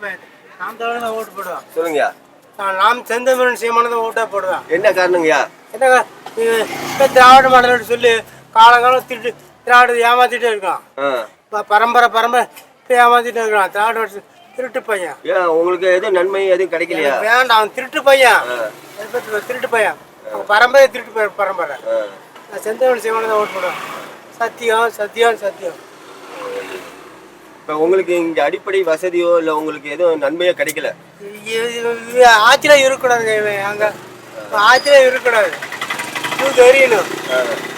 நாம் தமிழ் தான் ஓட்டு போடுவோம். சொல்லுங்கய்யா. நாம் செந்தமிழன் சீமானதை ஓட்டா போடுவேன். என்ன காரணங்கய்யா? என்ன திராவிட மாடல் சொல்லி காலங்காலம் திராவிட ஏமாத்திட்டே இருக்கான். பரம்பரை ஏமாத்திட்டே இருக்கான். திராவிட திருட்டு பையன். ஏன் உங்களுக்கு எதுவும் நன்மை எதுவும் கிடைக்கலையா? வேண்டாம், அவன் திருட்டு பையன். திருட்டு பையன். அவங்க பரம்பரை திருட்டு பரம்பரை. நான் செந்தமிழ் சீமானதை ஓட்டு போடுவேன். சத்தியம் சத்தியம் சத்தியம். இப்போ உங்களுக்கு இங்கே அடிப்படை வசதியோ இல்லை உங்களுக்கு எதுவும் நன்மையோ கிடைக்கல? ஆட்சியில இருக்கக்கூடாதுங்க. இவன் அங்கே ஆட்சியில இருக்கக்கூடாது. தூக்கு எறியணும்.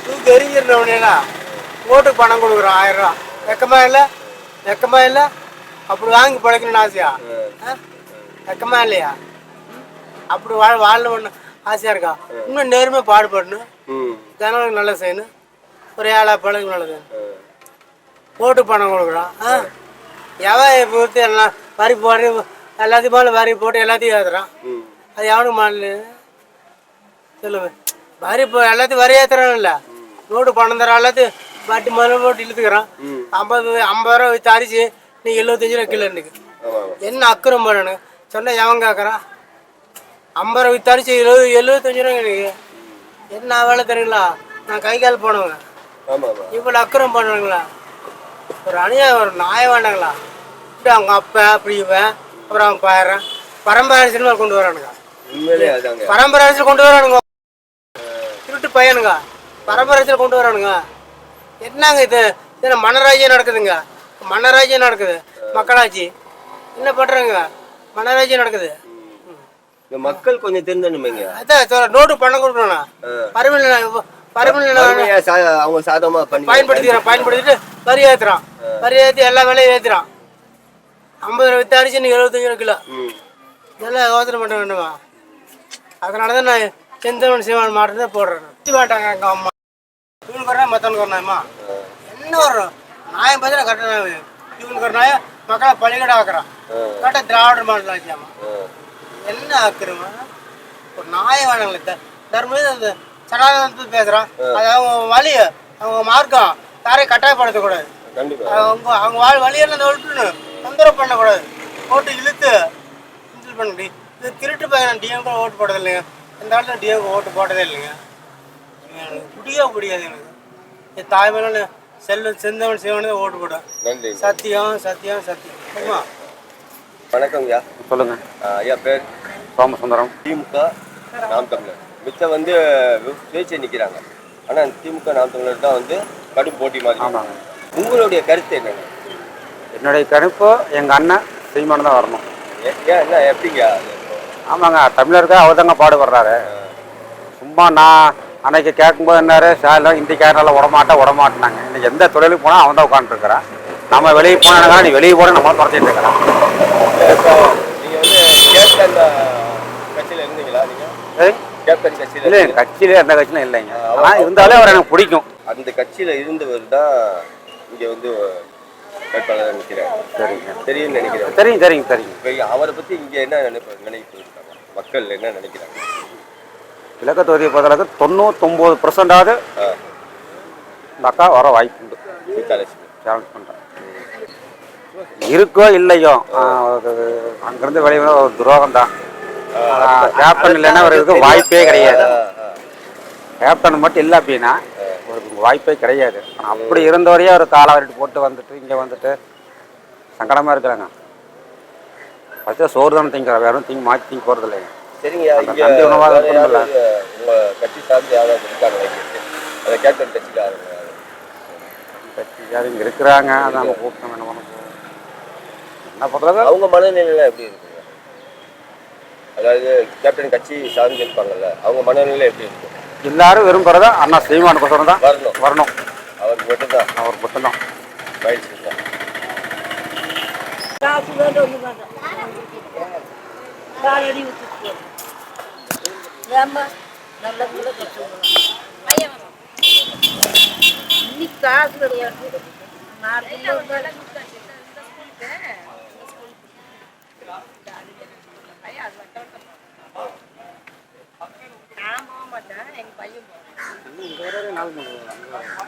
தூக்கு எறிஞ்சிருந்தவனேலாம் ஓட்டுக்கு பணம் கொடுக்குறான் 1000 ரூபா. வெக்கமா இல்லை அப்படி வாங்கி பழைக்கணும்னு ஆசையா? வெக்கமா இல்லையா? அப்படி வாழணும்னு ஆசையா இருக்கா? இன்னும் நேர்மையாக பாடுபடணும். ஜனங்களுக்கு நல்லது செய்யணும். ஒரு ஏழை பழகு நல்லது. ஓட்டு பணம் கொடுக்குறான். எவன் பொறுத்து எல்லாம் வரி போட்டு எல்லாத்தையும் மேலே வரி போட்டு எல்லாத்தையும் ஏற்றுறான். அது எவனுக்கு மாடல சொல்லுவேன். வரி எல்லாத்தையும் வரி ஏற்றுறான். இல்லை நோட்டு பணம் தரான். எல்லாத்தையும் வட்டி முதல்ல போட்டு இழுத்துக்கிறான். 50 ரூபா விற்று அரிசி நீ 75 ரூபா கிலோ இன்றைக்கு. என்ன அக்கறம் பண்ணணும் சொன்னால் எவன் கேட்குறான்? 50 ரூபா விற்று அரிசி 75 ரூபா எனக்கு என்ன வேலை தெரியுங்களா? நான் கை கால் போனவங்க. இவ்வளோ அக்கறம் பண்ணுவாங்களா? ஒரு அநியாயம், ஒரு நாய வேண்டாங்களா? இப்படி அவங்க அப்பா அப்படி இவன் அப்புறம் அவங்க பாயிரம் பரம்பரை அரசியல் கொண்டு வரானுங்க. பரம்பரை அரசியல் கொண்டு வரானுங்க. திருட்டு பையனுங்க பரம்பரை அரசியல் கொண்டு வரானுங்க. என்னங்க இது? மன்னராஜ்யம் நடக்குதுங்க. மன்னராஜ்யம் நடக்குது. மக்களாட்சி என்ன பண்ணுறாங்க? மன்னராஜ்யம் நடக்குது. மக்கள் கொஞ்சம் தெரிஞ்சணுமேங்க. அதான் நோட்டு பணம் கொடுக்கணும். அவங்க சாதகமா பயன்படுத்திட்டு வரி ஏற்றுறான். வரி ஏற்றி எல்லா வேலையும் ஏற்றுறான். 50 ரூபா விற்று அரிசி 75 ரூபா கிலோ. இதெல்லாம் யோசனை பண்ண வேண்டுமா? அதனால தான் நான் செந்தமிழ் சீமான் மாட்டை போடுறேன். வேண்டாங்க எங்கள் அம்மா இவனுக்கு வரணும் மற்றவனுக்கு வரணுமா? என்ன வரும் நாயம் பார்த்தா கரெக்டாக இவனுக்கு ஒரு நாயம் மக்களை பள்ளிக்கடை ஆக்குறான். கரெக்டாக திராவிட மாடல் ஆக்கியாமா? என்ன ஆக்குறமா? ஒரு நாயம் வேணாங்களே. தர்ம சனாதனத்தை பேசுகிறான். அது அவங்க வழி, அவங்க மார்க்கம் யாரையும் கட்டாயப்படுத்தக்கூடாது. அவங்க வழியெல்லாம் விட்டுணும். தொந்தரவு பண்ணக்கூடாது. ஓட்டு இழுத்து இன்சல் பண்ண முடியும். இது திருட்டு பையன். டிஎம்கே ஓட்டு போட்டது இல்லைங்க. இந்த காலத்தில் டிஎம்கே ஓட்டு போட்டதே இல்லைங்க. எனக்கு பிடிக்காது. எனக்கு தாய்மையில செந்தமிழ் சிவனே ஓட்டு போட்டேன். சத்தியம் சத்தியம் சத்தியம். சரிமா? வணக்கம் ஐயா. சொல்லுங்க ஐயா. பேர் சோமசுந்தரம். திமுக நாம் தமிழர் மிச்சம் சுயேட்சை நிற்கிறாங்க. ஆனால் திமுக நாம் தமிழர் தான் கடும் போட்டி மாதிரி. ஆமாங்க. உங்களுடைய கருத்து என்னங்க? என்னுடைய கருப்பு எங்கள் அண்ணன் சீமான் தான் வரணும். என்ன எப்படிங்க? ஆமாங்க, தமிழருக்காக அவர் தாங்க பாடுபடுறாரு. சும்மா நான் அன்னைக்கு கேட்கும்போது என்னாரு சேலம் இந்திக்காரனால விடமாட்டேனாங்க. இன்னைக்கு எந்த தொழிலுக்கு போனால் அவன் தான் உட்காந்துருக்கிறான். நம்ம வெளியே போனா நீ வெளியே போன நம்ம துரத்திட்டு இருக்கிறான். கட்சியில எந்த கட்சியிலும் இல்லைங்க. ஆனால் இருந்தாலும் அவர் எனக்கு பிடிக்கும். அந்த கட்சியில இருந்தவர் தான் இங்க வேட்பாளர் நிற்கிறார். சரிங்க, தெரியும் நினைக்கிறேன். தெரியும். அவரை பத்தி இங்க என்ன நினைப்பு மக்கள் என்ன நினைக்கிறாங்க? இலக்க தொகுதியை பொறுத்தளவுக்கு 99% இந்த அக்கா வர வாய்ப்பு உண்டு. சேலஞ்ச் பண்ணுறேன். இருக்கோ இல்லையோ அங்கிருந்து வெளியே ஒரு துரோகம் தான். கேப்டன் இல்லைன்னா அவருக்கு வாய்ப்பே கிடையாது. கேப்டன் மட்டும் இல்லை அப்படின்னா ஒரு வாய்ப்பே கிடையாது. அப்படி இருந்தவரையே ஒரு காலாவரிட்டு போட்டு இங்கே சங்கடமாக இருக்கிறாங்க. ஃபஸ்ட்டு சோறு தானே திங்கிற, வேறும் மாற்றி திங்க போகிறது இல்லைங்க. சரிங்கய்யா. நன்றி உணவாக உங்கள் கட்சி சார்ந்து யாராவது இருக்காங்க? அதை கேப்டன் கட்சி யாரும் இங்கே இருக்கிறாங்க. அதை நம்ம கூப்பிட்டோம். என்ன பண்ணுறது? அவங்க மனநிலையில் எப்படி இருக்குங்க? அதாவது கேப்டன் கட்சி சார்ந்து இருப்பாங்கல்ல, அவங்க மனநிலை எப்படி இருக்கும்? எல்லாரும் விரும்புகிறதா அண்ணா சீமானுக்கோசரம் தான் வரணும். அவருக்கு மட்டும்தான் பயிற்சி தான். காசு கிடையாது.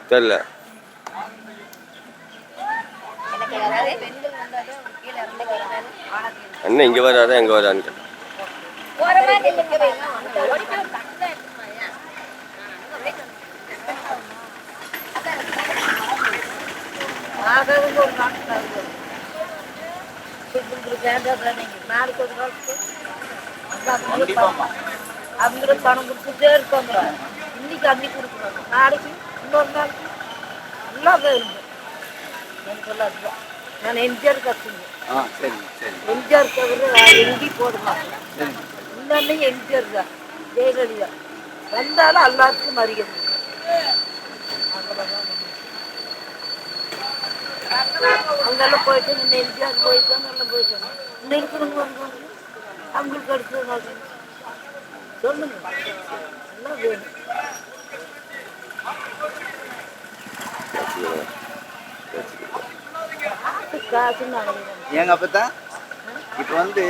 தெரியல. எனக்கு யாராவது பெண்கள் வந்தாலும் கீழே இறந்து வராது அண்ணன் இங்கே வராதா எங்கே வரான்னு கேட்டேன். போற மாதிரி நிக்க வைங்க ஓடி போய் தட்டை எடுத்துமாயா ஆகாதுங்க ஒரு நாட்டுக்கு வேண்டாம் நாளைக்கு ஒரு நாளுக்கு அவங்களுக்கு பணம் கொடுத்துட்டே இருப்பாங்க. இன்னைக்கு அன்னி கொடுக்குறாங்க, நாளைக்கு இன்னொரு நாளைக்கு எல்லாம் போயிருங்க. எனக்கு எல்லாம் அதுதான். நான் எம்ஜிஆர் கற்றுங்க எம்ஜிஆர் தவிர எங்கேயும் போட மாட்டேன். இன்னொன்னு எம்ஜிஆர் தான், ஜெயலலிதா வந்தாலும் எல்லாத்துக்கும் மரியாதை. அங்கெல்லாம் போயிட்டு இந்த எம்ஜிஆர் போயிட்டாங்க, எல்லாம் போயிட்டாங்க. இன்னும் இருக்கிறவங்க வருவாங்க, அவங்களுக்கு அடுத்தது சொல்லுங்க எல்லாம் வேணும். ஏங்க அப்பதான் இப்போ வந்து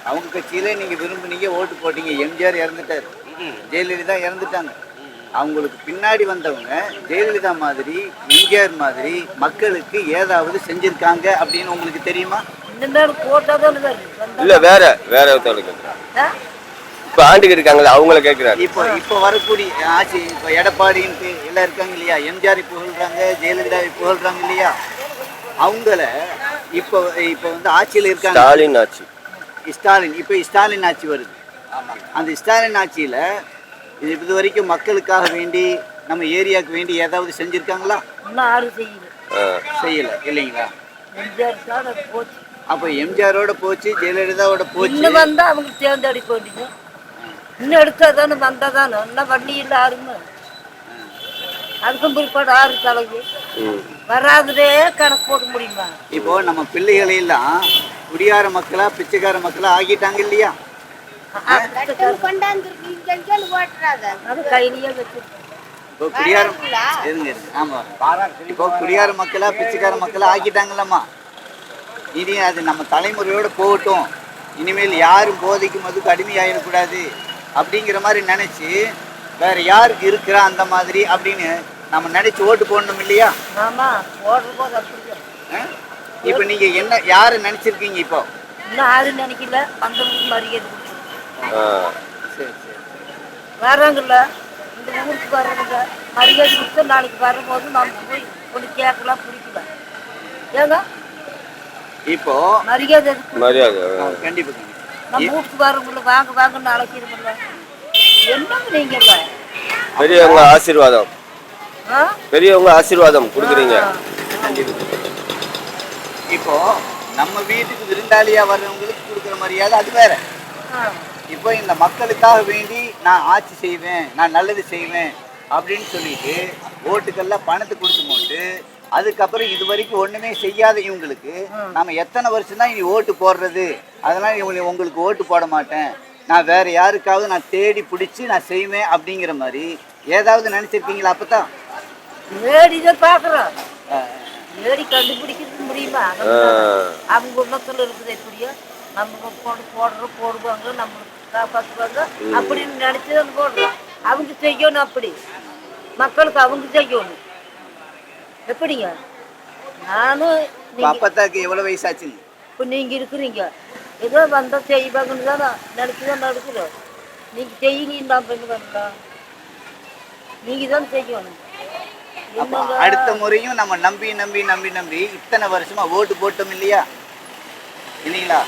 அவங்க கட்சியிலே நீங்கள் விரும்புனீங்க, ஓட்டு போட்டீங்க. எம்ஜிஆர் இறந்துட்டார், ஜெயலலிதா இறந்துட்டாங்க. அவங்களுக்கு பின்னாடி வந்தவங்க ஜெயலலிதா மாதிரி எம்ஜிஆர் மாதிரி மக்களுக்கு ஏதாவது செஞ்சிருக்காங்க அப்படின்னு உங்களுக்கு தெரியுமா? இல்லை வேற ஒருத்தவங்க இப்போ ஆண்டுக்கு இருக்காங்களா அவங்கள கேட்குறாரு. இப்போ வரக்கூடிய ஆட்சி இப்போ எடப்பாடின்ட்டு எல்லாம் இருக்காங்க இல்லையா, எம்ஜிஆர் புகழ்றாங்க, ஜெயலலிதாவை புகழ்றாங்க இல்லையா, அவங்கள இப்போ இப்போ வந்து ஆட்சியில் இருக்காங்க. ஸ்டாலின் ஆட்சி, இப்போ ஸ்டாலின் ஆட்சி வருது. அந்த ஸ்டாலின் ஆட்சியில் இது வரைக்கும் மக்களுக்காக வேண்டி நம்ம ஏரியாவுக்கு வேண்டி ஏதாவது செஞ்சுருக்காங்களா? செய்யலை இல்லைங்களா? அப்போ எம்ஜிஆரோட போச்சு, ஜெயலலிதாவோட போச்சு. வந்தா அவங்க தேர்ந்தெடி போட்டீங்க, இன்னும் எடுத்தாதானே வந்தாதானே இன்னும் வண்டி இல்லை யாருமே. அதுக்கும் பிற்பாடு ஆறு தலைக்கு வராததே கணக்கு போட முடியுமா? இப்போ நம்ம பிள்ளைகளெல்லாம் குடியார மக்களா பிச்சைக்கார மக்களா ஆகிட்டாங்க இல்லையா? இப்போ குடியார மக்களா பிச்சைக்கார மக்களா ஆக்கிட்டாங்கல்லம்மா. இனி அது நம்ம தலைமுறையோட போகட்டும், இனிமேல் யாரும் போதைக்கு மதுக்கு அடிமையாயிடக்கூடாது அப்படிங்கிற மாதிரி நினைச்சு வேற யாருக்கு இருக்கிறா அந்த மாதிரி அப்படின்னு நம்ம நினைச்சு ஓட்டு போடணும் இல்லையா? இப்ப நீங்க என்ன யாரு நினைச்சிருக்கீங்க? இப்போ யாரும் நினைக்கல, அந்த மரியாதை வர்றாங்கல்ல, இந்த ஊருக்கு வர்றவங்க மரியாதை கொடுத்து நாளைக்கு வரும்போது நம்ம போய் ஒன்று கேட்கலாம், பிடிக்கல. ஏங்க இப்போ மரியாதை கண்டிப்பா நம்ம வீட்டுக்கு வரவங்கள வாங்க வாங்கன்னு அழைக்கிறோம்ல. என்னங்க நீங்க பெரியவங்க ஆசீர்வாதம், பெரியவங்க ஆசீர்வாதம் கொடுக்குறீங்க. இப்போ நம்ம வீட்டுக்கு விருந்தாளியா வர்றவங்களுக்கு கொடுக்குற மரியாதை அது வேற. இப்போ இந்த மக்களுக்காக வேண்டி நான் ஆட்சி செய்வேன், நான் நல்லது செய்வேன் அப்படின்னு சொல்லிட்டு ஓட்டுக்கெல்லாம் பணத்தை கொடுத்து போட்டு அதுக்கப்புறம் இது வரைக்கும் ஒண்ணுமே செய்யாத இவங்களுக்கு நம்ம எத்தனை வருஷம் தான் இனி ஓட்டு போடுறது? அதனால உங்களுக்கு ஓட்டு போட மாட்டேன், நான் வேற யாருக்காவது நான் தேடி பிடிச்சி நான் செய்வேன் அப்படிங்கிற மாதிரி ஏதாவது நினைச்சிருக்கீங்களா? அப்பதான் நேடிதான் பாக்குறோம், நேடி கண்டுபிடிக்கிறது முடியுமா? அவங்க குணத்துல இருக்குது எப்படியோ நம்ம போடுவாங்க, நம்மளுக்கு காப்பாற்றுவாங்க அப்படின்னு நினைச்சுதான் போடுறோம். அவங்க செய்யணும், அப்படி மக்களுக்கு அவங்க செய்யணும். எப்படிங்க? நானும் அப்பத்தாக்கு எவ்வளவு வயசாச்சுங்க? இப்போ நீங்க இருக்கிறீங்க, ஏதோ வந்தா செய்வாங்கன்னு தான் நினைச்சுதான் நடக்கிறோம். நீங்க செய்யுங்க, வேண்டாம், நீங்க தான் செய்யணும். அடுத்த முறையும் நம்ம நம்பி நம்பி நம்பி நம்பி இத்தனை வருஷமா ஓட்டு போட்டோம் இல்லையா, இல்லைங்களா?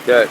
சரி.